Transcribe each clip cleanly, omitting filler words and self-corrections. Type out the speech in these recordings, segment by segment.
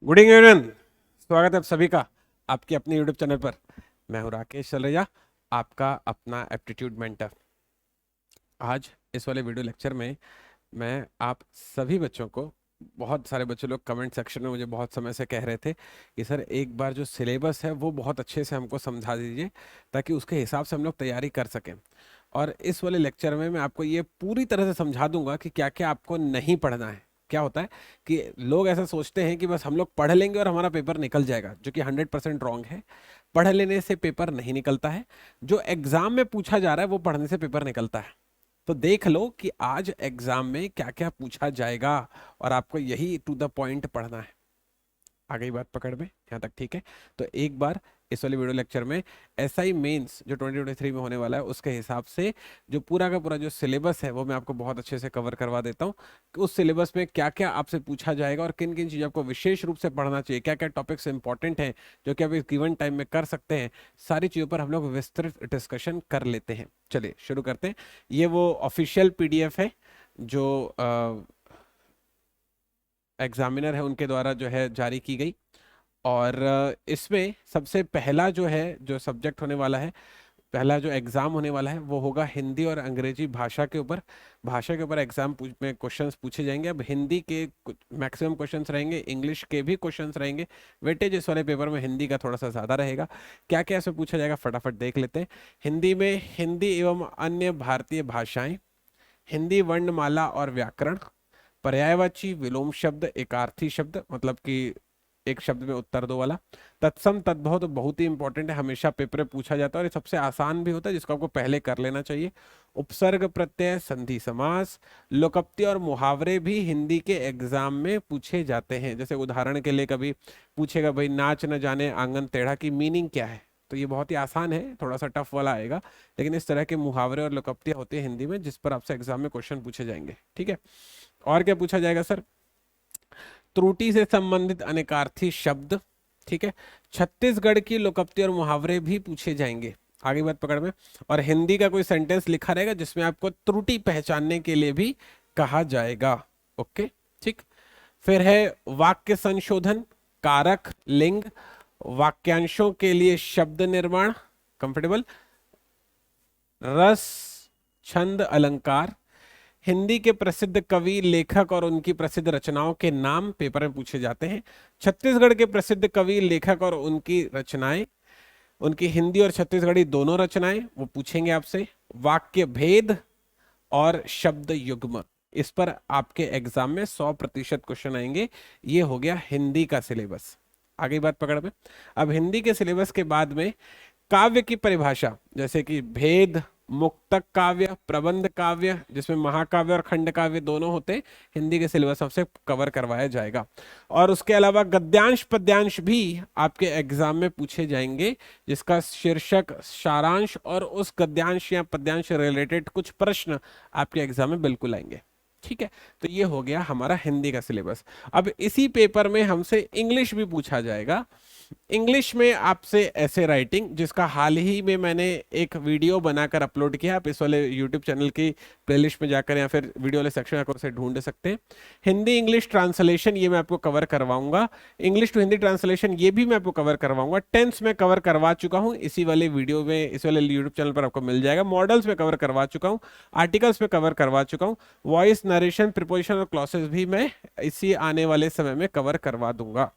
Good evening everyone. स्वागत है आप सभी का आपकी अपने यूट्यूब चैनल पर। मैं हूं राकेश सलरेजा, आपका अपना एप्टीट्यूड मेंटर। आज इस वाले वीडियो लेक्चर में मैं आप सभी बच्चों को, बहुत सारे बच्चे लोग कमेंट सेक्शन में मुझे बहुत समय से कह रहे थे कि सर एक बार जो सिलेबस है वो बहुत अच्छे से हमको समझा दीजिए ताकि उसके हिसाब से हम लोग तैयारी कर सकें। और इस वाले लेक्चर में मैं आपको ये पूरी तरह से समझा दूंगा कि क्या क्या आपको नहीं पढ़ना है। क्या होता है कि लोग ऐसा सोचते हैं कि बस हम लोग पढ़ लेंगे और हमारा पेपर निकल जाएगा, जो कि 100% रॉन्ग है। पढ़ लेने से पेपर नहीं निकलता है। जो एग्जाम में पूछा जा रहा है वो पढ़ने से पेपर निकलता है। तो देख लो कि आज एग्जाम में क्या क्या पूछा जाएगा और आपको यही टू द पॉइंट पढ़ना है। आ गई बात पकड़ में? यहाँ तक ठीक है? तो एक बार इस वाले वीडियो लेक्चर में एसआई मेंस जो 2023 में होने वाला है उसके हिसाब से जो पूरा का पूरा जो सिलेबस है वो मैं आपको बहुत अच्छे से कवर करवा देता हूँ कि उस सिलेबस में क्या क्या आपसे पूछा जाएगा और किन किन चीज़ों को विशेष रूप से पढ़ना चाहिए, क्या क्या टॉपिक्स इंपॉर्टेंट हैं जो कि आप इस गिवन टाइम में कर सकते हैं। सारी चीज़ों पर हम लोग विस्तृत डिस्कशन कर लेते हैं। चलिए शुरू करते हैं। ये वो ऑफिशियल पीडीएफ है जो एग्जामिनर है उनके द्वारा जो है जारी की गई। और इसमें सबसे पहला जो है जो सब्जेक्ट होने वाला है, पहला जो एग्जाम होने वाला है वो होगा हिंदी और अंग्रेजी भाषा के ऊपर। भाषा के ऊपर एग्जाम में क्वेश्चंस पूछे जाएंगे। अब हिंदी के मैक्सिमम क्वेश्चंस रहेंगे, इंग्लिश के भी क्वेश्चंस रहेंगे। वेटेज इस वाले पेपर में हिंदी का थोड़ा सा ज़्यादा रहेगा। क्या क्या इसमें पूछा जाएगा फटाफट देख लेते हैं। हिंदी में हिंदी एवं अन्य भारतीय भाषाएं, हिंदी वर्णमाला और व्याकरण, पर्यायवाची विलोम शब्द, एकार्थी शब्द मतलब कि एक शब्द में उत्तर दो वाला, तत्सम तद्भव तो बहुत ही इंपॉर्टेंट है, हमेशा पेपर में पूछा जाता है और ये सबसे आसान भी होता है जिसको आपको पहले कर लेना चाहिए। उपसर्ग प्रत्यय, संधि समास, लोकोक्ति और मुहावरे भी हिंदी के एग्जाम में पूछे जाते हैं। जैसे उदाहरण के लिए कभी पूछेगा भाई नाच न जाने आंगन टेढ़ा की मीनिंग क्या है, तो ये बहुत ही आसान है, थोड़ा सा टफ वाला आएगा। लेकिन इस तरह के मुहावरे और लोकोक्तियां होती है हिंदी में जिस पर आपसे एग्जाम में क्वेश्चन पूछे जाएंगे। ठीक है, और क्या पूछा जाएगा सर? त्रुटि से संबंधित अनेकार्थी शब्द। ठीक है, छत्तीसगढ़ की लोकोक्ति और मुहावरे भी पूछे जाएंगे। आगे बात पकड़ में। और हिंदी का कोई सेंटेंस लिखा रहेगा जिसमें आपको त्रुटि पहचानने के लिए भी कहा जाएगा। ओके ठीक। फिर है वाक्य संशोधन, कारक, लिंग, वाक्यांशों के लिए शब्द निर्माण, कंफर्टेबल, रस, छंद, अलंकार, हिंदी के प्रसिद्ध कवि, लेखक और उनकी प्रसिद्ध रचनाओं के नाम पेपर में पूछे जाते हैं। छत्तीसगढ़ के प्रसिद्ध कवि, लेखक और उनकी रचनाएं, उनकी हिंदी और छत्तीसगढ़ी दोनों रचनाएं वो पूछेंगे आपसे। वाक्य भेद और शब्द युग्म, इस पर आपके एग्जाम में 100% क्वेश्चन आएंगे। ये हो गया हिंदी का सिलेबस। आगे बात पकड़ में। अब हिंदी के सिलेबस के बाद में काव्य की परिभाषा, जैसे कि भेद, मुक्तक काव्य, प्रबंध काव्य जिसमें महाकाव्य और खंड काव्य दोनों होते हैं, हिंदी के सिलेबस हमसे कवर करवाया जाएगा। और उसके अलावा गद्यांश पद्यांश भी आपके एग्जाम में पूछे जाएंगे जिसका शीर्षक, सारांश और उस गद्यांश या पद्यांश रिलेटेड कुछ प्रश्न आपके एग्जाम में बिल्कुल आएंगे। ठीक है, तो ये हो गया हमारा हिंदी का सिलेबस। अब इसी पेपर में हमसे इंग्लिश भी पूछा जाएगा। इंग्लिश में आपसे ऐसे राइटिंग, जिसका हाल ही में मैंने एक वीडियो बनाकर अपलोड किया, आप इस वाले यूट्यूब चैनल की प्लेलिस्ट में जाकर या फिर वीडियो वाले सेक्शन में जाकर उसे ढूंढ सकते हैं। हिंदी इंग्लिश ट्रांसलेशन ये मैं आपको कवर करवाऊंगा। इंग्लिश टू हिंदी ट्रांसलेशन ये भी मैं आपको कवर करवाऊंगा। टेंस में कवर करवा चुका हूँ इसी वाले वीडियो में, इस वाले यूट्यूब चैनल पर आपको मिल जाएगा। मॉडल्स में कवर करवा चुका हूँ, आर्टिकल्स में कवर करवा चुका हूँ, वॉइस नरेशन, प्रिपोजिशन और क्लॉसेस भी मैं इसी आने वाले समय में कवर करवा दूंगा।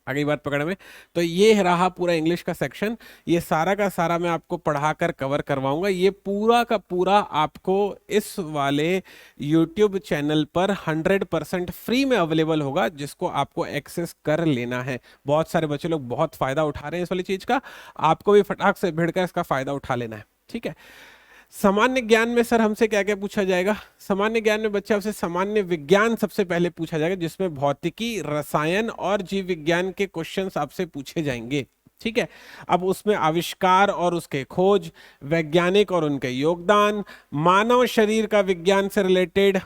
आगे बात पकड़ में। तो ये रहा पूरा इंग्लिश का सेक्शन, ये सारा का सारा मैं आपको पढ़ाकर कवर करवाऊंगा। ये पूरा का पूरा आपको इस वाले YouTube चैनल पर 100% फ्री में अवेलेबल होगा, जिसको आपको एक्सेस कर लेना है। बहुत सारे बच्चे लोग बहुत फायदा उठा रहे हैं इस वाली चीज का, आपको भी फटाक से भिड़कर इसका फायदा उठा लेना है। ठीक है, सामान्य ज्ञान में सर हमसे क्या क्या पूछा जाएगा? सामान्य ज्ञान में बच्चे आपसे सामान्य विज्ञान सबसे पहले पूछा जाएगा, जिसमें भौतिकी, रसायन और जीव विज्ञान के क्वेश्चंस आपसे पूछे जाएंगे। ठीक है, अब उसमें आविष्कार और उसके खोज, वैज्ञानिक और उनके योगदान, मानव शरीर का विज्ञान से रिलेटेड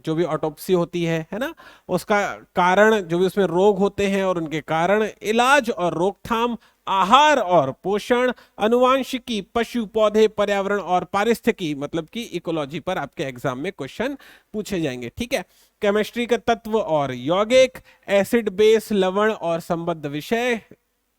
जो भी ऑटोप्सी होती है ना, उसका कारण, जो भी उसमें रोग होते हैं और उनके कारण, इलाज और रोकथाम, आहार और पोषण, अनुवांशिकी, पशु पौधे, पर्यावरण और पारिस्थितिकी मतलब कि इकोलॉजी पर आपके एग्जाम में क्वेश्चन पूछे जाएंगे। ठीक है, केमिस्ट्री का तत्व और यौगिक, एसिड बेस लवण और संबद्ध विषय,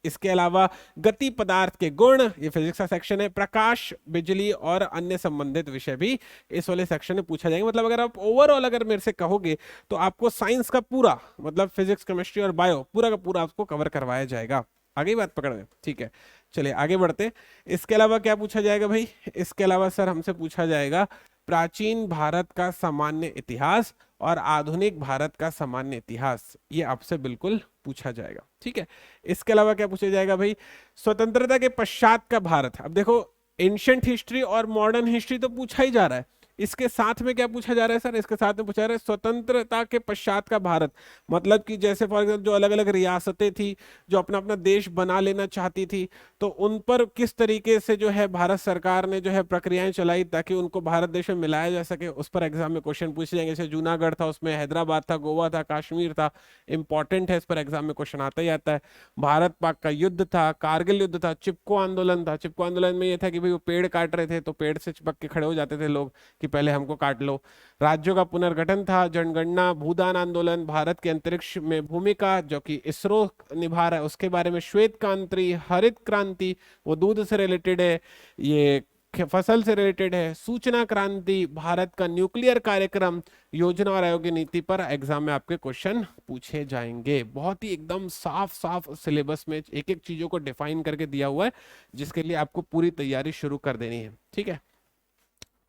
इसके अलावा गति पदार्थ के गुण, ये फिजिक्स का सेक्शन है, प्रकाश, बिजली और अन्य संबंधित विषय भी इस वाले सेक्शन में पूछा जाएगा। मतलब अगर आप ओवरऑल अगर मेरे से कहोगे तो आपको साइंस का पूरा मतलब फिजिक्स, केमिस्ट्री और बायो पूरा का पूरा आपको कवर करवाया जाएगा। आगे बात पकड़ में, ठीक है। चलिए आगे बढ़ते। इसके अलावा क्या पूछा जाएगा भाई? इसके अलावा सर हमसे पूछा जाएगा प्राचीन भारत का सामान्य इतिहास और आधुनिक भारत का सामान्य इतिहास, ये आपसे बिल्कुल पूछा जाएगा, ठीक है। इसके अलावा क्या पूछा जाएगा भाई? स्वतंत्रता के पश्चात का भारत। अब देखो एंशियंट हिस्ट्री और मॉडर्न हिस्ट्री तो पूछा ही जा रहा है, इसके साथ में क्या पूछा जा रहा है सर? इसके साथ में पूछा जा रहा है स्वतंत्रता के पश्चात का भारत। मतलब कि जैसे फॉर एग्जाम्पल जो अलग अलग रियासतें थी जो अपना अपना देश बना लेना चाहती थी, तो उन पर किस तरीके से जो है भारत सरकार ने जो है प्रक्रियाएं चलाई ताकि उनको भारत देश में मिलाया जा सके, उस पर एग्जाम में क्वेश्चन पूछे जाएंगे। जैसे जूनागढ़ था, उसमें हैदराबाद था, गोवा था, कश्मीर था, इंपॉर्टेंट है, इस पर एग्जाम में क्वेश्चन आता ही आता है। भारत पाक का युद्ध था, कारगिल युद्ध था, चिपको आंदोलन था। चिपको आंदोलन में ये था कि भाई वो पेड़ काट रहे थे तो पेड़ से चिपक के खड़े हो जाते थे लोग कि पहले हमको काट लो। राज्यों का पुनर्गठन था, जनगणना, भूदान आंदोलन, भारत के अंतरिक्ष में भूमिका जो कि इसरो निभा रहा है उसके बारे में, श्वेत क्रांति, हरित क्रांति वो दूध से रिलेटेड है, ये फसल से रिलेटेड है, सूचना क्रांति, भारत का न्यूक्लियर कार्यक्रम, योजना और आयोग की नीति पर एग्जाम में आपके क्वेश्चन पूछे जाएंगे। बहुत ही एकदम साफ साफ सिलेबस में एक एक चीजों को डिफाइन करके दिया हुआ है जिसके लिए आपको पूरी तैयारी शुरू कर देनी है, ठीक है।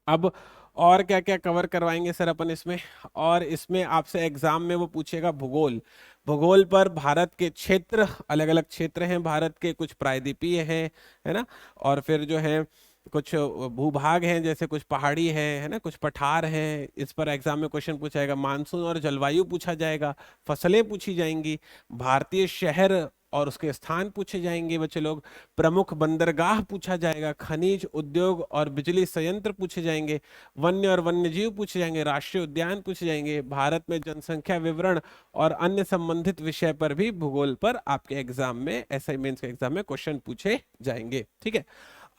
अब और क्या क्या कवर करवाएंगे सर अपन इसमें? और इसमें आपसे एग्जाम में वो पूछेगा भूगोल। भूगोल पर भारत के क्षेत्र, अलग अलग क्षेत्र हैं भारत के, कुछ प्रायद्वीपीय हैं, है ना, और फिर जो है कुछ भूभाग हैं, जैसे कुछ पहाड़ी है ना, कुछ पठार हैं। इस पर एग्जाम में क्वेश्चन पूछा जाएगा। मानसून और जलवायु पूछा जाएगा, फसलें पूछी जाएंगी, भारतीय शहर और उसके स्थान पूछे जाएंगे बच्चे लोग, प्रमुख बंदरगाह पूछा जाएगा, खनिज उद्योग और बिजली संयंत्र पूछे जाएंगे, वन्य और वन्य जीव पूछे जाएंगे, राष्ट्रीय उद्यान पूछे जाएंगे, भारत में जनसंख्या विवरण और अन्य संबंधित विषय पर भी भूगोल पर आपके एग्जाम में, एसआई मेंस के एग्जाम में क्वेश्चन पूछे जाएंगे, ठीक है।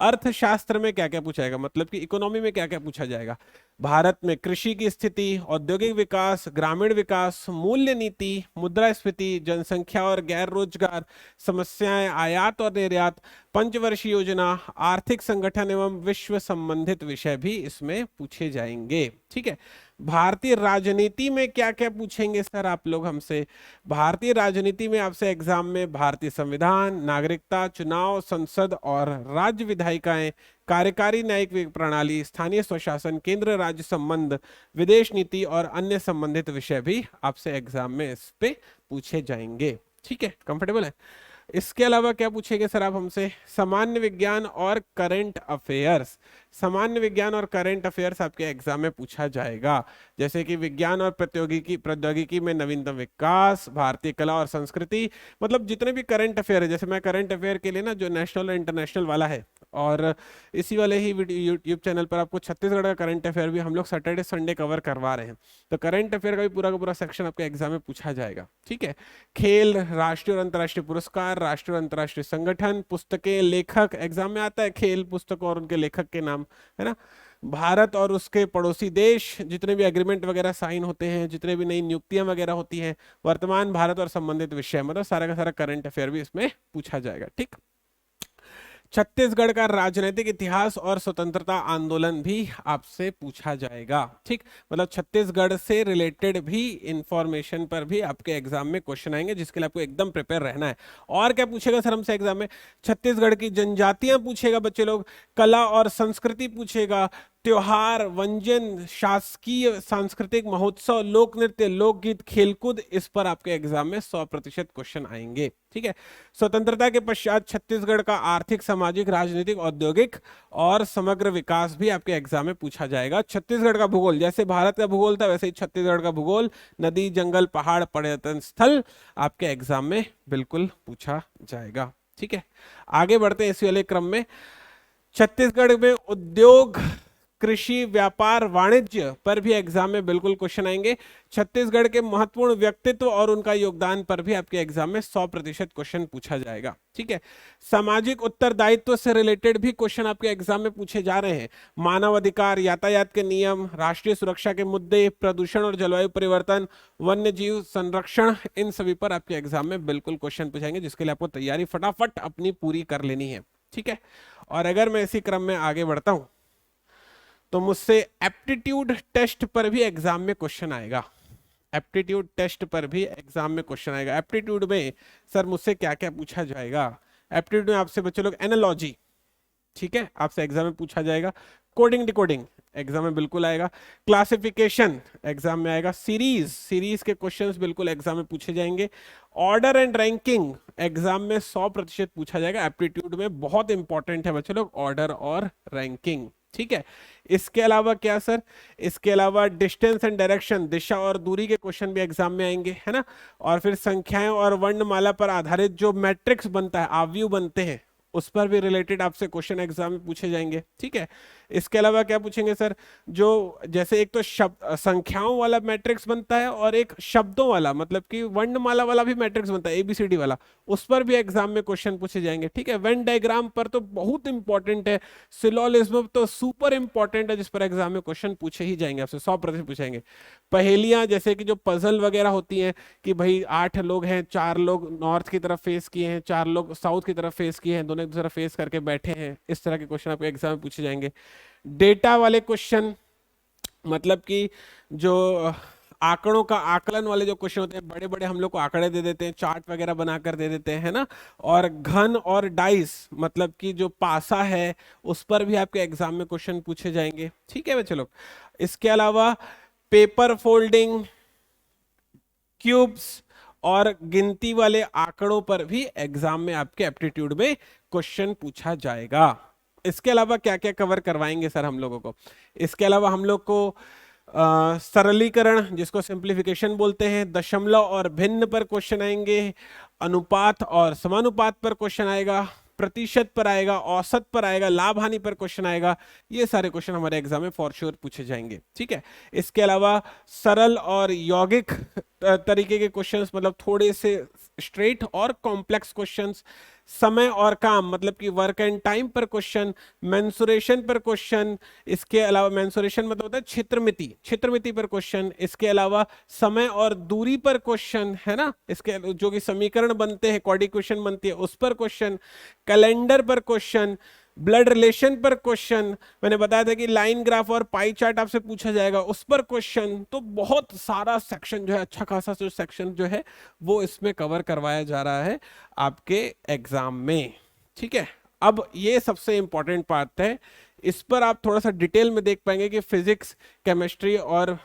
अर्थशास्त्र में क्या क्या पूछा जाएगा, मतलब कि इकोनॉमी में क्या क्या पूछा जाएगा? भारत में कृषि की स्थिति, औद्योगिक विकास, ग्रामीण विकास, मूल्य नीति, मुद्रास्फीति, जनसंख्या और गैर रोजगार, समस्याएं, आयात और निर्यात, पंचवर्षीय योजना, आर्थिक संगठन एवं विश्व संबंधित विषय भी इसमें पूछे जाएंगे, ठीक है। भारतीय राजनीति में क्या क्या पूछेंगे सर आप लोग हमसे? भारतीय राजनीति में आपसे एग्जाम में भारतीय संविधान, नागरिकता, चुनाव, संसद और राज्य विधायिकाएं, कार्यकारी न्यायिक प्रणाली, स्थानीय स्वशासन, केंद्र राज्य संबंध, विदेश नीति और अन्य संबंधित विषय भी आपसे एग्जाम में इस पे पूछे जाएंगे, ठीक है। कंफर्टेबल है? इसके अलावा क्या पूछेंगे सर आप हमसे? सामान्य विज्ञान और करंट अफेयर्स। सामान्य विज्ञान और करंट अफेयर्स आपके एग्जाम में पूछा जाएगा, जैसे कि विज्ञान और प्रौद्योगिकी में नवीनतम विकास, भारतीय कला और संस्कृति, मतलब जितने भी करंट अफेयर है। जैसे मैं करंट अफेयर के लिए ना जो नेशनल और इंटरनेशनल वाला है, और इसी वाले ही यूट्यूब चैनल पर आपको छत्तीसगढ़ का करंट अफेयर भी हम लोग सैटरडे संडे कवर करवा रहे हैं, तो करंट अफेयर का भी पूरा का पूरा सेक्शन आपके एग्जाम में पूछा जाएगा, ठीक है। खेल, राष्ट्रीय और अंतर्राष्ट्रीय पुरस्कार, राष्ट्रीय और अंतर्राष्ट्रीय संगठन, पुस्तकें, लेखक, एग्जाम में आता है खेल पुस्तक और उनके लेखक के नाम, है ना। भारत और उसके पड़ोसी देश, जितने भी एग्रीमेंट वगैरह साइन होते हैं, जितने भी नई नियुक्तियां वगैरह होती हैं, वर्तमान भारत और संबंधित विषय, मतलब सारा का सारा करंट अफेयर भी इसमें पूछा जाएगा, ठीक। छत्तीसगढ़ का राजनीतिक इतिहास और स्वतंत्रता आंदोलन भी आपसे पूछा जाएगा, ठीक। मतलब छत्तीसगढ़ से रिलेटेड भी इंफॉर्मेशन पर भी आपके एग्जाम में क्वेश्चन आएंगे, जिसके लिए आपको एकदम प्रिपेयर रहना है। और क्या पूछेगा सर हमसे एग्जाम में? छत्तीसगढ़ की जनजातियां पूछेगा बच्चे लोग, कला और संस्कृति पूछेगा, त्योहार, व्यंजन, शासकीय सांस्कृतिक महोत्सव, लोक नृत्य, लोकगीत, खेलकूद, इस पर आपके एग्जाम में 100% क्वेश्चन आएंगे, ठीक है। स्वतंत्रता के पश्चात छत्तीसगढ़ का आर्थिक, सामाजिक, राजनीतिक, औद्योगिक और समग्र विकास भी आपके एग्जाम में पूछा जाएगा। छत्तीसगढ़ का भूगोल, जैसे भारत का भूगोल था वैसे ही छत्तीसगढ़ का भूगोल, नदी, जंगल, पहाड़, पर्यटन स्थल आपके एग्जाम में बिल्कुल पूछा जाएगा, ठीक है। आगे बढ़ते हैं इसी वाले क्रम में। छत्तीसगढ़ में उद्योग कृषि, व्यापार, वाणिज्य पर भी एग्जाम में बिल्कुल क्वेश्चन आएंगे। छत्तीसगढ़ के महत्वपूर्ण व्यक्तित्व और उनका योगदान पर भी आपके एग्जाम में 100% क्वेश्चन पूछा जाएगा। ठीक है। सामाजिक उत्तरदायित्व से रिलेटेड भी क्वेश्चन आपके एग्जाम में पूछे जा रहे हैं। मानव अधिकार, यातायात के नियम, राष्ट्रीय सुरक्षा के मुद्दे, प्रदूषण और जलवायु परिवर्तन, वन्य जीव संरक्षण, इन सभी पर आपके एग्जाम में बिल्कुल क्वेश्चन पूछेंगे, जिसके लिए आपको तैयारी फटाफट अपनी पूरी कर लेनी है। ठीक है। और अगर मैं इसी क्रम में आगे बढ़ता हूं तो मुझसे एप्टीट्यूड टेस्ट पर भी एग्जाम में क्वेश्चन आएगा। एप्टीट्यूड टेस्ट पर भी एग्जाम में क्वेश्चन आएगा। एप्टीट्यूड में सर मुझसे क्या क्या पूछा जाएगा? एप्टीट्यूड में आपसे बच्चे लोग एनालॉजी, ठीक है, आपसे एग्जाम में पूछा जाएगा। कोडिंग डिकोडिंग एग्जाम में बिल्कुल आएगा। क्लासिफिकेशन एग्जाम में आएगा। सीरीज के क्वेश्चंस बिल्कुल एग्जाम में पूछे जाएंगे। ऑर्डर एंड रैंकिंग एग्जाम में 100% पूछा जाएगा। एप्टीट्यूड में बहुत इंपॉर्टेंट है बच्चे लोग ऑर्डर और रैंकिंग। ठीक है। इसके अलावा क्या सर? इसके अलावा डिस्टेंस एंड डायरेक्शन, दिशा और दूरी के क्वेश्चन भी एग्जाम में आएंगे, है ना। और फिर संख्याएं और वर्णमाला पर आधारित जो मैट्रिक्स बनता है, आव्यूह बनते हैं, उस पर भी रिलेटेड आपसे क्वेश्चन एग्जाम में पूछे जाएंगे। ठीक है। इसके अलावा क्या पूछेंगे सर? जो जैसे एक तो शब्द संख्याओं वाला मैट्रिक्स बनता है और एक शब्दों वाला, मतलब कि वर्णमाला वाला भी मैट्रिक्स बनता है, एबीसीडी वाला, उस पर भी एग्जाम में क्वेश्चन पूछे जाएंगे। ठीक है। वेन डायग्राम पर तो बहुत इंपॉर्टेंट है। सिलोलिज्म तो सुपर इंपॉर्टेंट है, जिस पर एग्जाम में क्वेश्चन पूछे ही जाएंगे, आपसे 100% पूछेंगे। पहेलियां जैसे कि जो पजल वगैरह होती हैं कि भाई 8 लोग हैं, 4 लोग नॉर्थ की तरफ फेस किए हैं, 4 लोग साउथ की तरफ फेस किए हैं, दोनों एक दूसरा फेस करके बैठे हैं, इस तरह के क्वेश्चन आपको एग्जाम में पूछे जाएंगे। डेटा वाले क्वेश्चन, मतलब कि जो आंकड़ों का आकलन वाले जो क्वेश्चन होते हैं, बड़े बड़े हम लोग को आंकड़े दे देते हैं, चार्ट वगैरह बनाकर दे देते हैं, है ना। और घन और डाइस, मतलब कि जो पासा है, उस पर भी आपके एग्जाम में क्वेश्चन पूछे जाएंगे। ठीक है बच्चे लोग। इसके अलावा पेपर फोल्डिंग, क्यूब्स और गिनती वाले आंकड़ों पर भी एग्जाम में आपके एप्टीट्यूड में क्वेश्चन पूछा जाएगा। इसके अलावा क्या क्या कवर करवाएंगे सर हम लोगों को? इसके अलावा हम लोग को सरलीकरण, जिसको सिंप्लीफिकेशन बोलते हैं, दशमलव और भिन्न पर क्वेश्चन आएंगे, अनुपात और समानुपात पर क्वेश्चन आएगा, प्रतिशत पर आएगा, औसत पर आएगा, लाभ हानि पर क्वेश्चन आएगा। ये सारे क्वेश्चन हमारे एग्जाम में फॉर श्योर पूछे जाएंगे। ठीक है। इसके अलावा सरल और यौगिक तरीके के क्वेश्चंस, मतलब थोड़े से स्ट्रेट और कॉम्प्लेक्स क्वेश्चंस, समय और काम, मतलब कि वर्क एंड टाइम पर क्वेश्चन, मेंसुरेशन पर क्वेश्चन। इसके अलावा मेंसुरेशन मतलब होता है क्षेत्रमिति, क्षेत्रमिति पर क्वेश्चन। इसके अलावा समय और दूरी पर क्वेश्चन, है ना, इसके जो कि समीकरण बनते हैं, कॉर्डी क्वेश्चन बनती है, उस पर क्वेश्चन। कैलेंडर पर क्वेश्चन, ब्लड रिलेशन पर क्वेश्चन, मैंने बताया था कि लाइन ग्राफ और पाई चार्ट आपसे पूछा जाएगा, उस पर क्वेश्चन। तो बहुत सारा सेक्शन जो है, अच्छा खासा जो सेक्शन जो है वो इसमें कवर करवाया जा रहा है आपके एग्जाम में। ठीक है। अब ये सबसे इंपॉर्टेंट पार्ट है, इस पर आप थोड़ा सा डिटेल में देख पाएंगे कि फिजिक्स, केमिस्ट्री और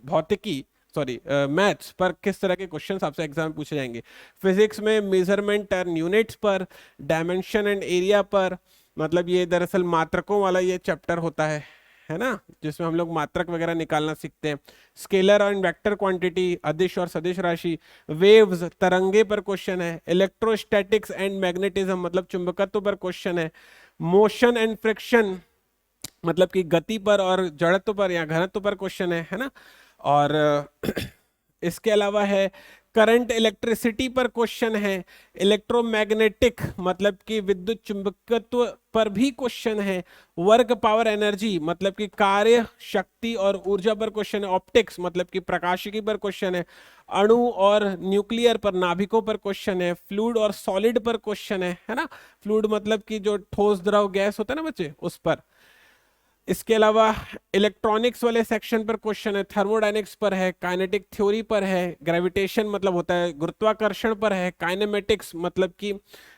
भौतिकी, सॉरी मैथ्स पर किस तरह के क्वेश्चंस आपसे एग्जाम में पूछे जाएंगे। फिजिक्स में मेजरमेंट एंड यूनिट्स पर, डायमेंशन एंड एरिया पर, मतलब ये दरअसल मात्रकों वाला ये चैप्टर होता है ना, जिसमें हम लोग मात्रक वगैरह निकालना सीखते हैं। स्केलर और वेक्टर क्वांटिटी, अदिश और सदिश राशि, वेव्स, तरंगे पर क्वेश्चन है। इलेक्ट्रोस्टैटिक्स एंड मैग्नेटिज्म, मतलब चुंबकत्व पर क्वेश्चन है। मोशन एंड फ्रिक्शन, मतलब कि गति पर और जड़त्व पर या घनत्व पर क्वेश्चन है ना। और इसके अलावा है करंट इलेक्ट्रिसिटी पर क्वेश्चन है। इलेक्ट्रोमैग्नेटिक, मतलब कि विद्युत चुंबकत्व पर भी क्वेश्चन है। वर्क पावर एनर्जी, मतलब कि कार्य शक्ति और ऊर्जा पर क्वेश्चन है। ऑप्टिक्स, मतलब कि प्रकाशिकी पर क्वेश्चन है। अणु और न्यूक्लियर पर, नाभिकों पर क्वेश्चन है। फ्लूइड और सॉलिड पर क्वेश्चन है ना। फ्लूइड मतलब कि जो ठोस द्रव गैस होता है ना बच्चे, उस पर। इसके अलावा इलेक्ट्रॉनिक्स वाले सेक्शन पर क्वेश्चन है। थर्मोडायनेमिक्स पर है, काइनेटिक थ्योरी पर है, ग्रेविटेशन मतलब होता है गुरुत्वाकर्षण पर है, काइनेमेटिक्स मतलब कि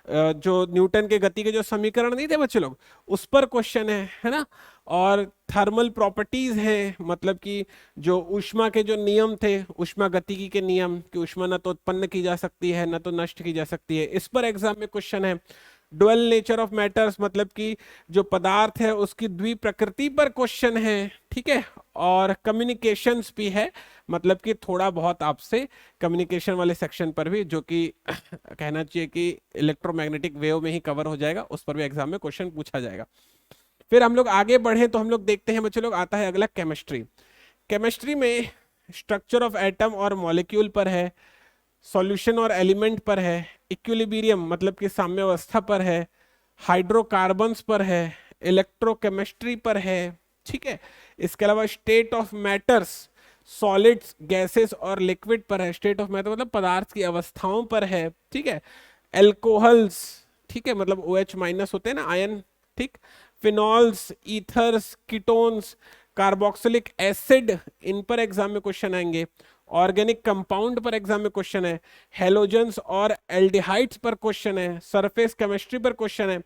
जो न्यूटन के गति के जो समीकरण नहीं थे बच्चे लोग, उस पर क्वेश्चन है ना। और थर्मल प्रॉपर्टीज है, मतलब कि जो ऊष्मा के जो नियम थे, ऊष्मा गतिकी के नियम, कि ऊष्मा न तो उत्पन्न की जा सकती है न तो नष्ट की जा सकती है, इस पर एग्जाम में क्वेश्चन है। डुअल नेचर ऑफ मैटर्स, मतलब कि जो पदार्थ है उसकी द्विप्रकृति पर क्वेश्चन है। ठीक है। और कम्युनिकेशंस भी है, मतलब कि थोड़ा बहुत आपसे कम्युनिकेशन वाले सेक्शन पर भी, जो कि कहना चाहिए कि इलेक्ट्रोमैग्नेटिक वेव में ही कवर हो जाएगा, उस पर भी एग्जाम में क्वेश्चन पूछा जाएगा। फिर हम लोग आगे बढ़े तो हम लोग देखते हैं बच्चे लोग, आता है अगला केमिस्ट्री। केमिस्ट्री में स्ट्रक्चर ऑफ एटम और मॉलिक्यूल पर है, सॉल्यूशन और एलिमेंट पर है, इक्विलिब्रियम मतलब कि साम्यावस्था पर है, हाइड्रोकार्बन्स पर है, इलेक्ट्रोकेमिस्ट्री पर है, ठीक है। इसके अलावा state of matters, solids, gases और लिक्विड पर है। स्टेट ऑफ मैटर मतलब पदार्थ की अवस्थाओं पर है, ठीक है। एल्कोहल्स, ठीक है, मतलब OH माइनस होते हैं ना, आयन, ठीक। Phenols, ethers, ketones, carboxylic acid, इन पर एग्जाम में क्वेश्चन आएंगे। ऑर्गेनिक कंपाउंड पर एग्जाम में क्वेश्चन है। हेलोजेंस और एल्डिहाइड्स पर क्वेश्चन है। सरफेस केमिस्ट्री पर क्वेश्चन है।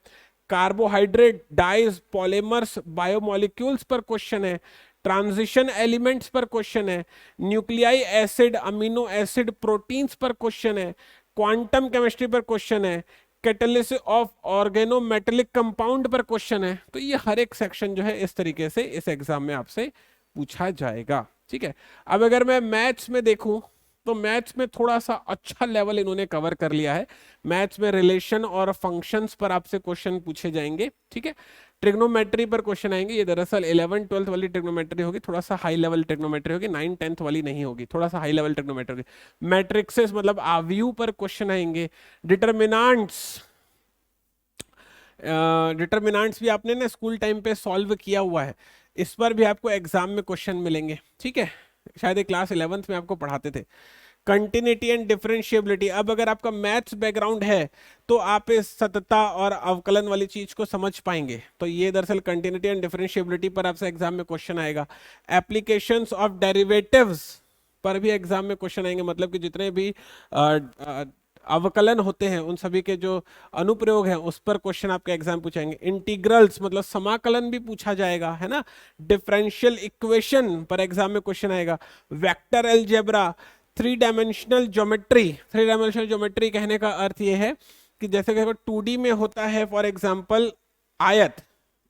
कार्बोहाइड्रेट, डाइज, पॉलीमर्स, बायोमोलिक्यूल्स पर क्वेश्चन है। ट्रांजिशन एलिमेंट्स पर क्वेश्चन है। Nuclei acid, amino acid, proteins पर क्वेश्चन है। क्वांटम केमिस्ट्री पर क्वेश्चन है। कैटालिसिस ऑफ ऑर्गेनोमेटेलिक कंपाउंड पर क्वेश्चन है। तो ये हर एक सेक्शन जो है इस तरीके से इस एग्जाम में आपसे पूछा जाएगा, ठीक है। अब अगर मैं मैथ्स में देखूं तो मैथ्स में थोड़ा सा अच्छा लेवल इन्होंने कवर कर लिया है। मैथ्स में रिलेशन और फंक्शंस पर आपसे क्वेश्चन पूछे जाएंगे, ठीक है। ट्रिग्नोमेट्री पर क्वेश्चन आएंगे। ये दरअसल 11th 12th वाली ट्रिग्नोमेट्री होगी, थोड़ा सा हाई लेवल ट्रिग्नोमेट्री होगी, 9th 10th वाली नहीं होगी, थोड़ा सा हाई लेवल ट्रिग्नोमेट्री होगी। मैट्रिक्सेस मतलब आव्यूह पर क्वेश्चन आएंगे। डिटर्मिनांट्स, डिटर्मिनांट्स भी आपने ना स्कूल टाइम पे सॉल्व किया हुआ है, इस पर भी आपको एग्जाम में क्वेश्चन मिलेंगे, ठीक है। शायद क्लास 11th में आपको पढ़ाते थे। कंटिन्यूटी एंड डिफरेंशिएबिलिटी, अब अगर आपका मैथ्स बैकग्राउंड है तो आप इस सततता और अवकलन वाली चीज को समझ पाएंगे। तो ये दरअसल कंटिन्यूटी एंड डिफरेंशिएबिलिटी पर आपसे एग्जाम में क्वेश्चन आएगा। एप्लीकेशंस ऑफ डेरिवेटिव्स पर भी एग्जाम में क्वेश्चन आएंगे, मतलब कि जितने भी अवकलन होते हैं उन सभी के जो अनुप्रयोग हैं उस पर क्वेश्चन आपके एग्जाम पूछाएंगे। इंटीग्रल्स मतलब समाकलन भी पूछा जाएगा, है ना। डिफरेंशियल इक्वेशन पर एग्जाम में क्वेश्चन आएगा। Vector algebra, three dimensional geometry. Three dimensional geometry कहने का अर्थ ये है कि जैसे कि 2D में होता है फॉर एग्जाम्पल आयत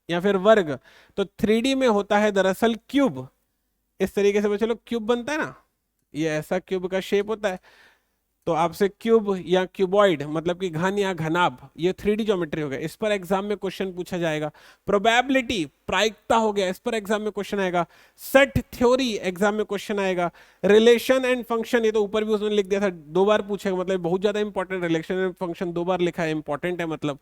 या फिर वर्ग, तो 3D में होता है दरअसल क्यूब। इस तरीके से चलो क्यूब बनता है ना, ये ऐसा क्यूब का शेप होता है। तो आपसे क्यूब या क्यूबॉइड मतलब कि घन या घनाभ, ये 3D ज्योमेट्री हो गया, इस पर एग्जाम में क्वेश्चन पूछा जाएगा। प्रोबेबिलिटी, प्रायिकता हो गया, इस पर एग्जाम में क्वेश्चन आएगा। सेट थ्योरी एग्जाम में क्वेश्चन आएगा। रिलेशन एंड फंक्शन, ये तो ऊपर भी उसने लिख दिया था, 2 बार पूछेगा, मतलब बहुत ज्यादा इंपॉर्टेंट। रिलेशन एंड फंक्शन 2 बार लिखा है, इंपॉर्टेंट है मतलब।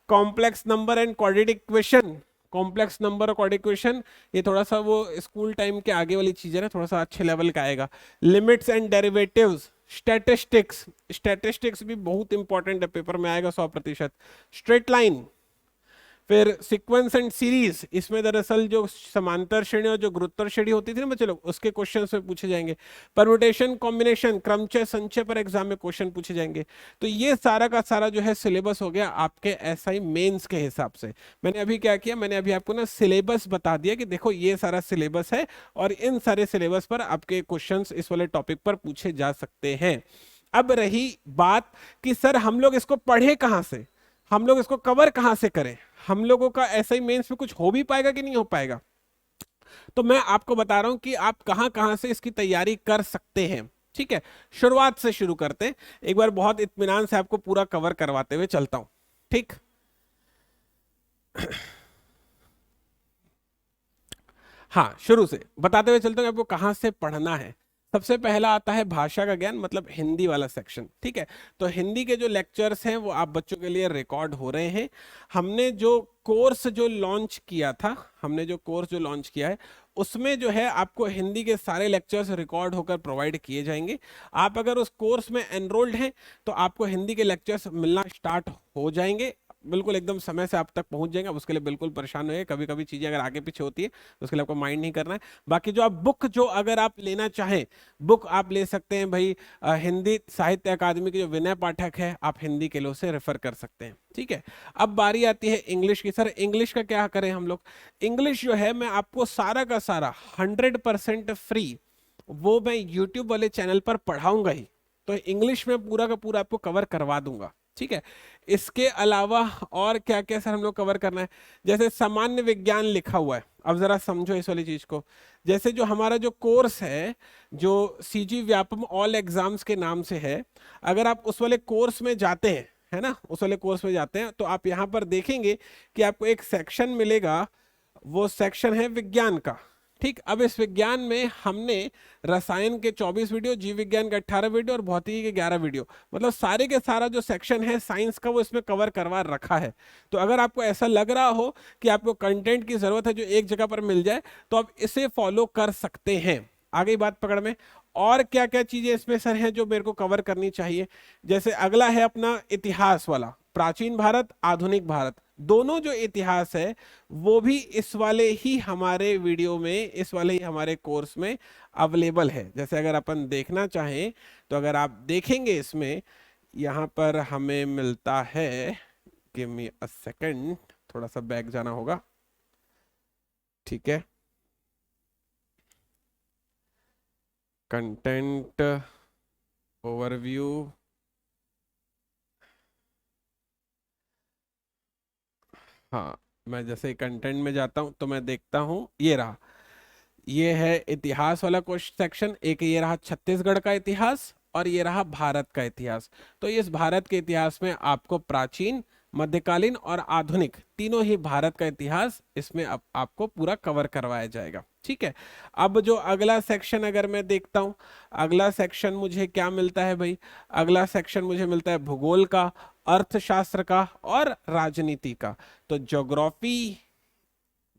Complex number and quadratic equation, complex number और क्वाड्रेटिक इक्वेशन ये थोड़ा सा वो स्कूल टाइम के आगे वाली चीज है ना, थोड़ा सा अच्छे लेवल का आएगा। Limits and derivatives, statistics, statistics भी बहुत इंपॉर्टेंट है, पेपर में आएगा 100%। स्ट्रेट लाइन, फिर सीक्वेंस एंड सीरीज, इसमें दरअसल जो समांतर श्रेणी और जो गुरुत्तर श्रेणी होती थी ना बच्चे लोग, उसके क्वेश्चन से पूछे जाएंगे। परम्यूटेशन, कॉम्बिनेशन, क्रमचय, संचय पर एग्जाम में क्वेश्चन पूछे जाएंगे। तो ये सारा का सारा जो है सिलेबस हो गया आपके एसआई मेंस के हिसाब से। मैंने अभी क्या किया, मैंने अभी आपको ना सिलेबस बता दिया कि देखो ये सारा सिलेबस है और इन सारे सिलेबस पर आपके क्वेश्चन इस वाले टॉपिक पर पूछे जा सकते हैं। अब रही बात कि सर हम लोग इसको पढ़े कहाँ से, हम लोग इसको कवर कहाँ से करें, हम लोगों का एसआई मेंस में कुछ हो भी पाएगा कि नहीं हो पाएगा। तो मैं आपको बता रहा हूं कि आप कहां कहां से इसकी तैयारी कर सकते हैं, ठीक है। शुरुआत से शुरू करते हैं, एक बार बहुत इत्मीनान से आपको पूरा कवर करवाते हुए चलता हूं, ठीक। हाँ, शुरू से बताते हुए चलते हैं आपको कहां से पढ़ना है। सबसे पहला आता है भाषा का ज्ञान, मतलब हिंदी वाला सेक्शन, ठीक है। तो हिंदी के जो लेक्चर्स हैं वो आप बच्चों के लिए रिकॉर्ड हो रहे हैं। हमने जो कोर्स जो लॉन्च किया था, हमने जो कोर्स जो लॉन्च किया है उसमें जो है आपको हिंदी के सारे लेक्चर्स रिकॉर्ड होकर प्रोवाइड किए जाएंगे। आप अगर उस कोर्स में एनरोल्ड हैं तो आपको हिंदी के लेक्चर्स मिलना स्टार्ट हो जाएंगे, बिल्कुल एकदम समय से आप तक पहुंच जाएंगे। अब उसके लिए बिल्कुल परेशान होइए, कभी कभी चीजें अगर आगे पीछे होती है तो उसके लिए आपको माइंड नहीं करना है। बाकी जो आप बुक जो अगर आप लेना चाहें, बुक आप ले सकते हैं भाई, हिंदी साहित्य अकादमी के जो विनय पाठक है आप हिंदी के लिए उसे रेफर कर सकते हैं, ठीक है। अब बारी आती है इंग्लिश की। सर इंग्लिश का क्या करें हम लोग। इंग्लिश जो है मैं आपको सारा का सारा 100% फ्री वो मैं यूट्यूब वाले चैनल पर पढ़ाऊंगा ही, तो इंग्लिश में पूरा का पूरा आपको कवर करवा दूंगा, ठीक है। इसके अलावा और क्या क्या सर हम लोग कवर करना है, जैसे सामान्य विज्ञान लिखा हुआ है, अब जरा समझो इस वाली चीज को। जैसे जो हमारा जो कोर्स है जो सीजी व्यापम ऑल एग्जाम्स के नाम से है, अगर आप उस वाले कोर्स में जाते हैं, है ना, उस वाले कोर्स में जाते हैं तो आप यहाँ पर देखेंगे कि आपको एक सेक्शन मिलेगा वो सेक्शन है विज्ञान का। ठीक, अब इस विज्ञान में हमने रसायन के 24 वीडियो, जीव विज्ञान के 18 वीडियो और भौतिकी के 11 वीडियो, मतलब सारे के सारा जो सेक्शन है साइंस का वो इसमें कवर करवा रखा है। तो अगर आपको ऐसा लग रहा हो कि आपको कंटेंट की जरूरत है जो एक जगह पर मिल जाए, तो आप इसे फॉलो कर सकते हैं। आगे बात पकड़ में। और क्या क्या चीजें इसमें सर हैं जो मेरे को कवर करनी चाहिए? जैसे अगला है अपना इतिहास वाला, प्राचीन भारत, आधुनिक भारत, दोनों जो इतिहास है वो भी इस वाले ही हमारे वीडियो में, इस वाले ही हमारे कोर्स में अवेलेबल है। जैसे अगर अपन देखना चाहें तो अगर आप देखेंगे इसमें, यहाँ पर हमें मिलता है, गिव मी अ सेकंड, थोड़ा सा बैक जाना होगा, ठीक है। कंटेंट ओवरव्यू, हाँ, मैं जैसे कंटेंट में जाता हूं तो मैं देखता हूं, ये रहा, ये है इतिहास वाला क्वेश्चन सेक्शन। एक ये रहा छत्तीसगढ़ का इतिहास और ये रहा भारत का इतिहास। तो इस भारत के इतिहास में आपको प्राचीन, मध्यकालीन और आधुनिक तीनों ही भारत का इतिहास इसमें आपको पूरा कवर करवाया जाएगा। ठीक है। अब जो अगला सेक्शन अगर मैं देखता हूं, अगला सेक्शन मुझे क्या मिलता है भाई? अगला सेक्शन मुझे मिलता है भूगोल का, अर्थशास्त्र का और राजनीति का। तो ज्योग्राफी,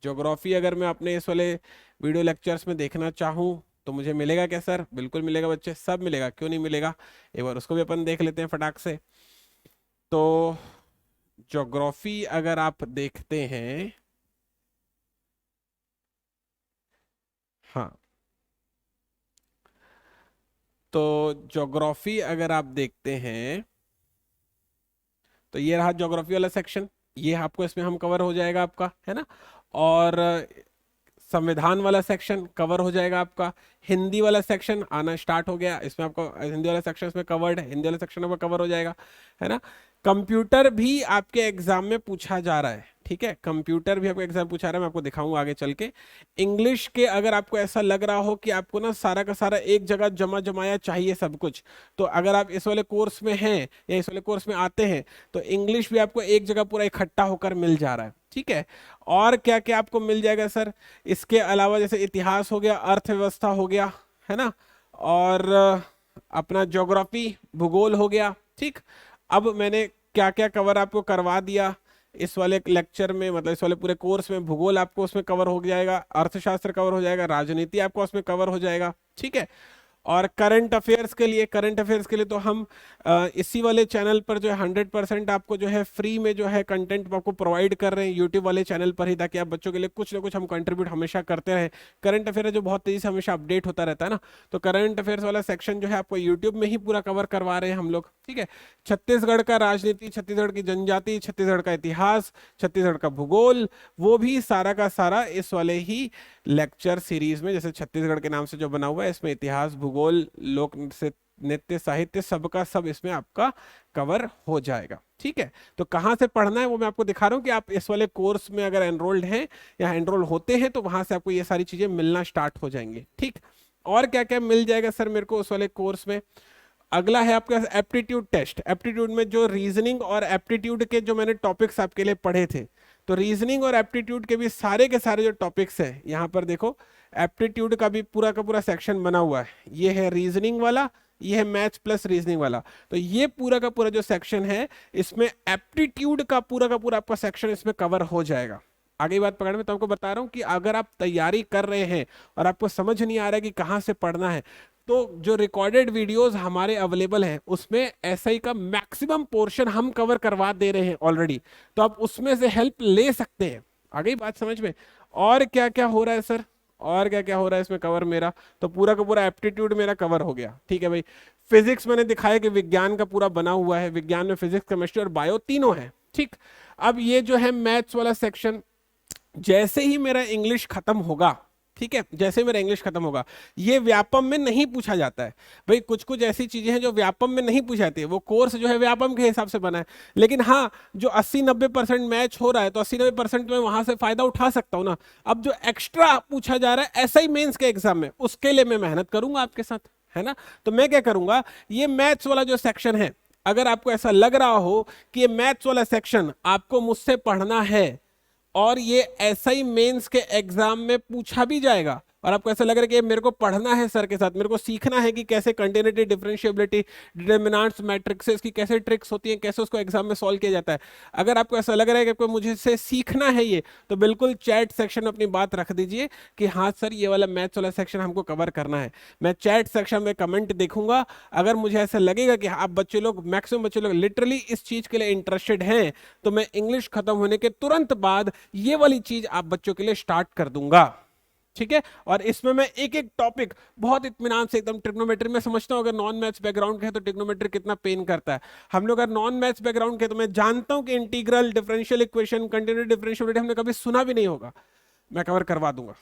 ज्योग्राफी अगर मैं अपने इस वाले वीडियो लेक्चर्स में देखना चाहूँ तो मुझे मिलेगा क्या सर? बिल्कुल मिलेगा बच्चे, सब मिलेगा, क्यों नहीं मिलेगा। एक बार उसको भी अपन देख लेते हैं फटाक से। तो ज्योग्राफी अगर आप देखते हैं, हाँ, तो ज्योग्राफी अगर आप देखते हैं तो ये रहा ज्योग्राफी वाला सेक्शन, ये आपको इसमें हम कवर हो जाएगा आपका, है ना। और संविधान वाला सेक्शन कवर हो जाएगा आपका। हिंदी वाला सेक्शन आना स्टार्ट हो गया, इसमें आपको हिंदी वाला सेक्शन इसमें कवर्ड है, हिंदी वाला सेक्शन आपका कवर हो जाएगा, है ना। कंप्यूटर भी आपके एग्जाम में पूछा जा रहा है, ठीक है, कंप्यूटर भी आपको एग्जाम पूछा रहा है, मैं आपको दिखाऊंगा आगे चल के। इंग्लिश के अगर आपको ऐसा लग रहा हो कि आपको ना सारा का सारा एक जगह जमा जमाया चाहिए सब कुछ, तो अगर आप इस वाले कोर्स में हैं या इस वाले कोर्स में आते हैं तो इंग्लिश भी आपको एक जगह पूरा इकट्ठा होकर मिल जा रहा है, ठीक है। और क्या क्या आपको मिल जाएगा सर इसके अलावा? जैसे इतिहास हो गया, अर्थव्यवस्था हो गया, है ना, और अपना ज्योग्राफी, भूगोल हो गया, ठीक। अब मैंने क्या क्या कवर आपको करवा दिया इस वाले लेक्चर में, मतलब इस वाले पूरे कोर्स में। भूगोल आपको उसमें कवर हो जाएगा, अर्थशास्त्र कवर हो जाएगा, राजनीति आपको उसमें कवर हो जाएगा, ठीक है। और करंट अफेयर्स के लिए, करंट अफेयर्स के लिए तो हम इसी वाले चैनल पर जो है 100% आपको जो है फ्री में जो है कंटेंट आपको प्रोवाइड कर रहे हैं यूट्यूब वाले चैनल पर ही, ताकि आप बच्चों के लिए कुछ ना कुछ हम कंट्रीब्यूट हमेशा करते रहें। करंट अफेयर जो बहुत तेजी से हमेशा अपडेट होता रहता है ना, तो करंट अफेयर्स वाला सेक्शन जो है आपको यूट्यूब में ही पूरा कवर करवा रहे हैं हम लोग, ठीक है। छत्तीसगढ़ का राजनीति, छत्तीसगढ़ की जनजाति, छत्तीसगढ़ का इतिहास, छत्तीसगढ़ का भूगोल, वो भी सारा का सारा इस वाले ही लेक्चर सीरीज में, जैसे छत्तीसगढ़ के नाम से जो बना हुआ है, इसमें इतिहास, भूगोल, लोक नृत्य, साहित्य, सबका सब इसमें आपका कवर हो जाएगा, ठीक है। तो कहाँ से पढ़ना है वो मैं आपको दिखा रहा हूँ कि आप इस वाले कोर्स में अगर एनरोल्ड हैं या एनरोल होते हैं तो वहां से आपको ये सारी चीजें मिलना स्टार्ट हो जाएंगी, ठीक। और क्या क्या मिल जाएगा सर मेरे को उस वाले कोर्स में? अगला है आपका एप्टीट्यूड टेस्ट। एप्टीट्यूड में जो रीजनिंग और एप्टीट्यूड के जो मैंने टॉपिक्स आपके लिए पढ़े थे, तो रीजनिंग और एप्टीट्यूड के भी सारे के सारे जो टॉपिक्स हैं यहाँ पर देखो, एप्टीट्यूड का भी पूरा का पूरा सेक्शन बना हुआ है। ये है रीजनिंग वाला, ये है मैथ्स प्लस रीजनिंग वाला। तो ये पूरा का पूरा जो सेक्शन है इसमें एप्टीट्यूड का पूरा आपका सेक्शन इसमें कवर हो जाएगा। आगे बात पकड़ में, तो आपको बता रहा हूँ कि अगर आप तैयारी कर रहे हैं और आपको समझ नहीं आ रहा है कि कहाँ से पढ़ना है, तो जो रिकॉर्डेड वीडियोस हमारे अवेलेबल हैं उसमें एसआई का मैक्सिमम पोर्शन हम कवर करवा दे रहे हैं ऑलरेडी, तो आप उसमें से हेल्प ले सकते हैं। आ गई बात समझ में? और क्या क्या हो रहा है सर, और क्या क्या हो रहा है इसमें कवर मेरा? तो पूरा का पूरा एप्टीट्यूड मेरा कवर हो गया, ठीक है भाई। फिजिक्स मैंने दिखाया कि विज्ञान का पूरा बना हुआ है, विज्ञान में फिजिक्स, केमिस्ट्री और बायो तीनों है, ठीक। अब ये जो है मैथ्स वाला सेक्शन, जैसे ही मेरा इंग्लिश खत्म होगा, ठीक है, जैसे मेरा इंग्लिश खत्म होगा, ये व्यापम में नहीं पूछा जाता है भाई। कुछ कुछ ऐसी चीजें हैं जो व्यापम में नहीं पूछी जाती है, वो कोर्स जो है व्यापम के हिसाब से बना है। लेकिन हाँ, जो 80-90% मैच हो रहा है तो 80-90% में वहां से फायदा उठा सकता हूं ना। अब जो एक्स्ट्रा पूछा जा रहा है ऐसा ही मेंस के एग्जाम में, उसके लिए मैं मेहनत करूंगा आपके साथ, है ना। तो मैं क्या करूंगा, ये मैथ्स वाला जो सेक्शन है, अगर आपको ऐसा लग रहा हो कि ये मैथ्स वाला सेक्शन आपको मुझसे पढ़ना है और ये एसआई मेंस के एग्जाम में पूछा भी जाएगा। और आपको ऐसा लग रहा है कि मेरे को पढ़ना है सर के साथ, मेरे को सीखना है कि कैसे कंटिन्यूटी, डिफरेंशिएबिलिटी, डिटर्मिनेंट्स, मैट्रिक्सेस की कैसे ट्रिक्स होती हैं, कैसे उसको एग्जाम में सॉल्व किया जाता है। अगर आपको ऐसा लग रहा है कि आपको मुझे से सीखना है ये, तो बिल्कुल चैट सेक्शन में अपनी बात रख दीजिए कि हाँ सर ये वाला मैथ्स वाला सेक्शन हमको कवर करना है। मैं चैट सेक्शन में कमेंट देखूंगा। अगर मुझे ऐसा लगेगा कि आप बच्चे लोग, मैक्सिमम बच्चे लोग लिटरली इस चीज के लिए इंटरेस्टेड हैं, तो मैं इंग्लिश खत्म होने के तुरंत बाद ये वाली चीज आप बच्चों के लिए स्टार्ट कर दूंगा। ठीक है। और इसमें मैं एक एक टॉपिक बहुत इत्मीनान से, एकदम ट्रिग्नोमेट्री में समझता हूं, अगर नॉन मैथ्स बैकग्राउंड के है तो ट्रिग्नोमेट्री कितना पेन करता है। हम लोग अगर नॉन मैथ्स बैकग्राउंड के, तो मैं जानता हूं कि integral, differential equation, continuity, differentiability हमने कभी सुना भी नहीं होगा, मैं कवर करवा दूंगा।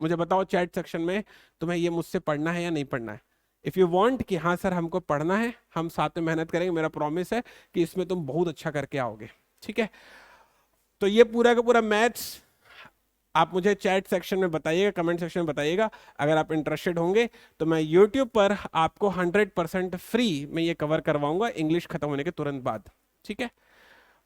मुझे बताओ चैट सेक्शन में तुम्हें ये मुझसे पढ़ना है या नहीं पढ़ना है। इफ यू वांट कि हाँ सर हमको पढ़ना है, हम साथ में मेहनत करेंगे, मेरा प्रॉमिस है कि इसमें तुम बहुत अच्छा करके आओगे। ठीक है। तो ये पूरा का पूरा मैथ्स आप मुझे चैट सेक्शन में बताइएगा, कमेंट सेक्शन में बताइएगा। अगर आप इंटरेस्टेड होंगे तो मैं यूट्यूब पर आपको 100% फ्री में ये कवर करवाऊंगा इंग्लिश खत्म होने के तुरंत बाद। ठीक है।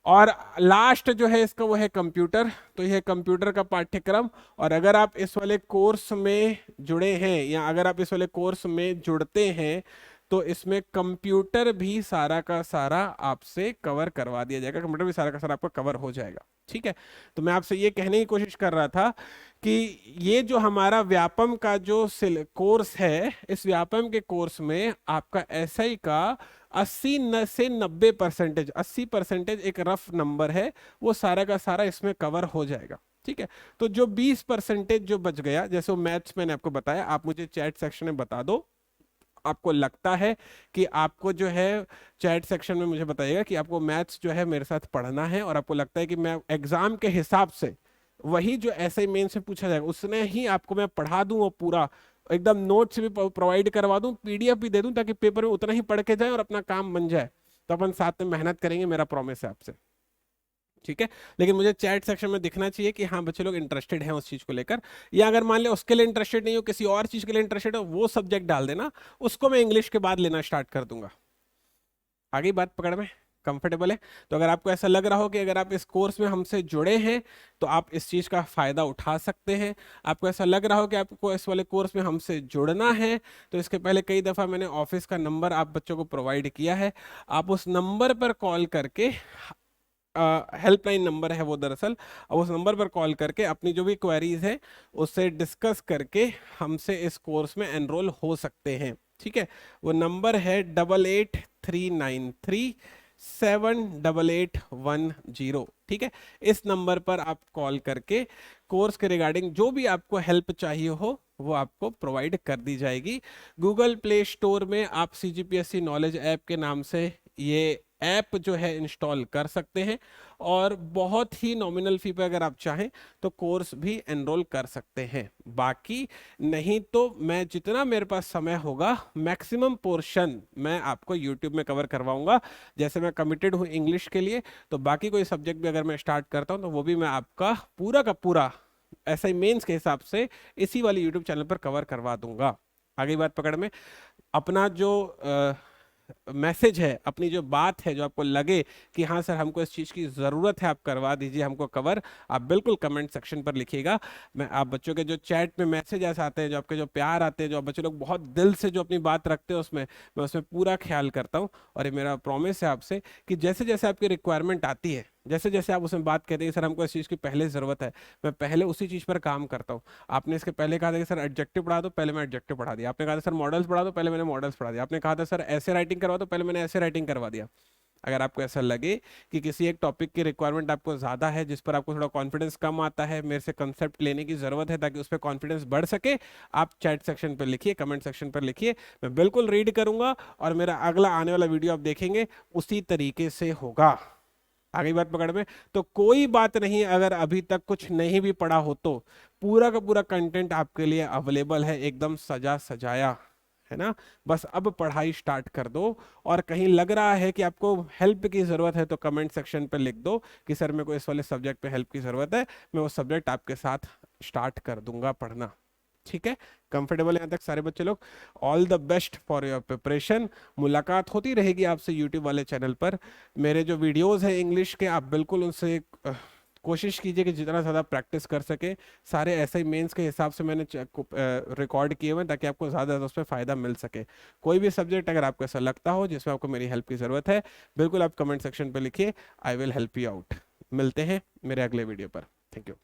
और लास्ट जो है इसका वो है कंप्यूटर। तो यह कंप्यूटर का पाठ्यक्रम। और अगर आप इस वाले कोर्स में जुड़े हैं, या अगर आप इस वाले कोर्स में जुड़ते हैं, तो इसमें कंप्यूटर भी सारा का सारा आपसे कवर करवा दिया जाएगा। कंप्यूटर भी सारा का सारा आपका कवर हो जाएगा। ठीक है। तो मैं आपसे ये कहने की कोशिश कर रहा था कि ये जो हमारा व्यापम का जो कोर्स है, इस व्यापम के कोर्स में आपका एसआई का 80 से 90%, 80% एक रफ नंबर है, वो सारा का सारा इसमें कवर हो जाएगा। ठीक है। तो जो 20% जो बच गया, जैसे वो मैथ्स मैंने आपको बताया, आप मुझे चैट सेक्शन में बता दो। आपको लगता है कि आपको जो है, चैट सेक्शन में मुझे बताइएगा कि आपको मैथ्स जो है मेरे साथ पढ़ना है, और आपको लगता है कि मैं एग्जाम के हिसाब से वही जो ऐसे मेन से पूछा जाएगा उसने ही आपको मैं पढ़ा दूं, और पूरा एकदम नोट्स भी प्रोवाइड करवा दूं, पीडीएफ भी दे दूं, ताकि पेपर में उतना ही पढ़ के जाए और अपना काम बन जाए। तो अपन साथ में मेहनत करेंगे, मेरा प्रॉमिस है आपसे। ठीक है। लेकिन मुझे चैट सेक्शन में दिखना चाहिए कि हाँ बच्चे लोग इंटरेस्टेड हैं उस चीज को लेकर, या अगर मान ले उसके लिए इंटरेस्टेड नहीं हो, किसी और चीज के लिए इंटरेस्टेड हो, वो सब्जेक्ट डाल देना, उसको मैं इंग्लिश के बाद लेना स्टार्ट कर दूंगा। आगे बात पकड़ में कंफर्टेबल है। तो अगर आपको ऐसा लग रहा हो कि अगर आप इस कोर्स में हमसे जुड़े हैं, तो आप इस चीज़ का फ़ायदा उठा सकते हैं। आपको ऐसा लग रहा हो कि आपको इस वाले कोर्स में हमसे जुड़ना है, तो इसके पहले कई दफ़ा मैंने ऑफिस का नंबर आप बच्चों को प्रोवाइड किया है। आप उस नंबर पर कॉल करके, हेल्पलाइन नंबर है वो दरअसल, अब उस नंबर पर कॉल करके अपनी जो भी क्वेरीज है उससे डिस्कस करके हमसे इस कोर्स में एनरोल हो सकते हैं। ठीक है। वो नंबर है 8839378810। ठीक है। इस नंबर पर आप कॉल करके कोर्स के रिगार्डिंग जो भी आपको हेल्प चाहिए हो वो आपको प्रोवाइड कर दी जाएगी। गूगल प्ले स्टोर में आप CGPSC नॉलेज ऐप के नाम से ये ऐप जो है इंस्टॉल कर सकते हैं, और बहुत ही नॉमिनल फी पे अगर आप चाहें तो कोर्स भी एनरोल कर सकते हैं। बाकी नहीं तो मैं जितना मेरे पास समय होगा, मैक्सिमम पोर्शन मैं आपको यूट्यूब में कवर करवाऊंगा। जैसे मैं कमिटेड हूँ इंग्लिश के लिए, तो बाकी कोई सब्जेक्ट भी अगर मैं स्टार्ट करता हूँ तो वो भी मैं आपका पूरा का पूरा ऐसा ही मेंस के हिसाब से इसी वाले यूट्यूब चैनल पर कवर करवा दूंगा। आगे बात पकड़ में, अपना जो मैसेज है, अपनी जो बात है, जो आपको लगे कि हाँ सर हमको इस चीज़ की ज़रूरत है, आप करवा दीजिए हमको कवर, आप बिल्कुल कमेंट सेक्शन पर लिखिएगा। मैं आप बच्चों के जो चैट में मैसेज ऐसे आते हैं, जो आपके जो प्यार आते हैं, जो आप बच्चे लोग बहुत दिल से जो अपनी बात रखते हैं उसमें, मैं उसमें पूरा ख्याल करता हूँ। और ये मेरा प्रॉमिस है आपसे कि जैसे जैसे आपकी रिक्वायरमेंट आती है, जैसे जैसे आप उसमें बात कहते हैं सर हमको इस चीज़ की पहले ज़रूरत है, मैं पहले उसी चीज़ पर काम करता हूँ। आपने इसके पहले कहा था कि सर एडजेक्टिव पढ़ा दो, पहले मैं एडजेक्टिव पढ़ा दिया। आपने कहा था सर मॉडल्स पढ़ा दो, पहले मैंने मॉडल्स पढ़ा दिया। आपने कहा था सर ऐसे राइटिंग करवा दो, पहले मैंने ऐसे राइटिंग करवा दिया। अगर आपको ऐसा लगे कि किसी एक टॉपिक की रिक्वायरमेंट आपको ज़्यादा है, जिस पर आपको थोड़ा कॉन्फिडेंस कम आता है, मेरे से कंसेप्ट लेने की ज़रूरत है ताकि उस पर कॉन्फिडेंस बढ़ सके, आप चैट सेक्शन पर लिखिए, कमेंट सेक्शन पर लिखिए, मैं बिल्कुल रीड करूंगा, और मेरा अगला आने वाला वीडियो आप देखेंगे उसी तरीके से होगा। आगे बात पकड़ में, तो कोई बात नहीं अगर अभी तक कुछ नहीं भी पढ़ा हो, तो पूरा का पूरा कंटेंट आपके लिए अवेलेबल है, एकदम सजा सजाया है ना। बस अब पढ़ाई स्टार्ट कर दो, और कहीं लग रहा है कि आपको हेल्प की जरूरत है तो कमेंट सेक्शन पे लिख दो कि सर मेरे को इस वाले सब्जेक्ट पे हेल्प की जरूरत है, मैं वो सब्जेक्ट आपके साथ स्टार्ट कर दूंगा पढ़ना। ठीक है। कंफर्टेबल यहाँ तक सारे बच्चे लोग? All the best for your preparation. मुलाकात होती रहेगी आपसे यूट्यूब वाले चैनल पर। मेरे जो वीडियोस हैं इंग्लिश के, आप बिल्कुल उनसे कोशिश कीजिए कि जितना ज़्यादा प्रैक्टिस कर सके। सारे ऐसे ही मेंस के हिसाब से मैंने रिकॉर्ड किए हुए हैं ताकि आपको ज़्यादा ज़्यादा उसमें फ़ायदा मिल सके। कोई भी सब्जेक्ट अगर आपको ऐसा लगता हो जिसमें आपको मेरी हेल्प की ज़रूरत है, बिल्कुल आप कमेंट सेक्शन पे लिखिए, I will help you out. मिलते हैं मेरे अगले वीडियो पर। Thank you.